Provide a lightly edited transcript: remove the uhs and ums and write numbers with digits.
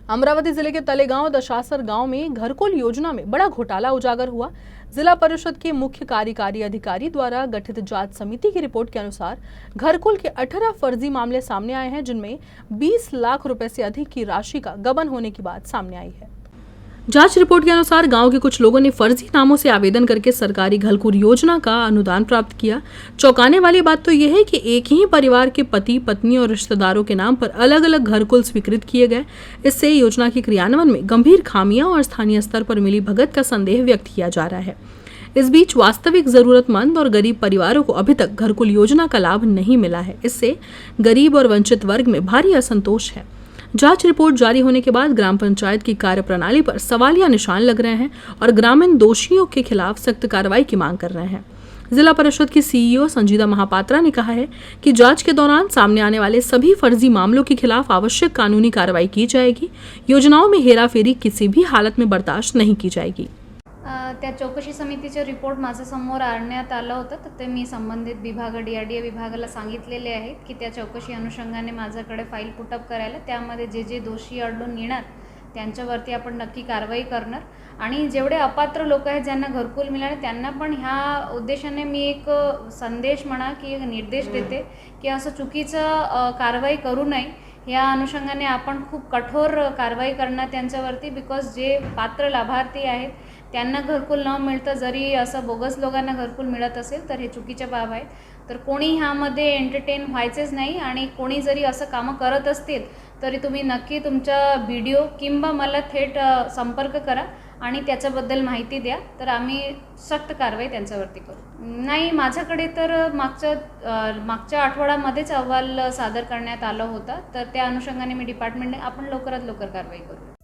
अमरावती जिले के तलेगांव दशासर गांव में घरकुल योजना में बड़ा घोटाला उजागर हुआ। जिला परिषद के मुख्य कार्यकारी अधिकारी द्वारा गठित जांच समिति की रिपोर्ट के अनुसार घरकुल के 18 फर्जी मामले सामने आए हैं, जिनमें 20 लाख रुपए से अधिक की राशि का गबन होने की बात सामने आई है। जांच रिपोर्ट के अनुसार गांव के कुछ लोगों ने फर्जी नामों से आवेदन करके सरकारी घरकुल योजना का अनुदान प्राप्त किया। चौंकाने वाली बात तो यह है कि एक ही परिवार के पति, पत्नी और रिश्तेदारों के नाम पर अलग अलग घरकुल स्वीकृत किए गए। इससे योजना के क्रियान्वयन में गंभीर खामियां और स्थानीय स्तर पर मिली भगत का संदेह व्यक्त किया जा रहा है। इस बीच वास्तविक जरूरतमंद और गरीब परिवारों को अभी तक घरकुल योजना का लाभ नहीं मिला है। इससे गरीब और वंचित वर्ग में भारी असंतोष है। जांच रिपोर्ट जारी होने के बाद ग्राम पंचायत की कार्यप्रणाली पर सवालिया निशान लग रहे हैं और ग्रामीण दोषियों के खिलाफ सख्त कार्रवाई की मांग कर रहे हैं। जिला परिषद की सीईओ संजीदा महापात्रा ने कहा है कि जांच के दौरान सामने आने वाले सभी फर्जी मामलों के खिलाफ आवश्यक कानूनी कार्रवाई की जाएगी। योजनाओं में हेराफेरी किसी भी हालत में बर्दाश्त नहीं की जाएगी। त्या चौकशी समितीचे रिपोर्ट माझ्यासमोर आणण्यात आलं होतं, तर ते मी संबंधित विभाग DRDA विभागाला सांगितलेले आहेत की त्या चौकशी अनुषंगाने माझ्याकडे फाईल पुटअप करायला, त्यामध्ये जे जे दोषी आढळून येणार त्यांच्यावरती आपण नक्की कारवाई करणार आणि जेवढे अपात्र लोक आहेत ज्यांना घरकुल मिळाले त्यांना पण ह्या उद्देशाने मी एक संदेश म्हणा की एक निर्देश देते की असं चुकीचं कारवाई करू नये। या अनुषंगाने आपण खूप कठोर कारवाई करणार त्यांच्यावरती, बिकॉज जे पात्र लाभार्थी आहेत त्यांना घरकुल न मिळतं, जरी असं बोगस लोकांना घरकुल मिळत असेल तर हे चुकीच्या बाब आहेत। तर कोणी ह्यामध्ये एंटरटेन व्हायचेच नाही आणि कोणी जरी असं कामं करत असतील तरी तुम्ही नक्की तुमचा व्हिडिओ किंवा मला थेट संपर्क करा आणि त्याच्याबद्दल माहिती द्या, तर आम्ही सक्त कारवाई त्यांच्यावरती करू। नाही, माझ्याकडे तर मागच्या आठवड्यामध्येच अहवाल सादर करण्यात आला होता, तर त्या अनुषंगाने मी डिपार्टमेंटने आपण लवकरात लवकर कारवाई करू।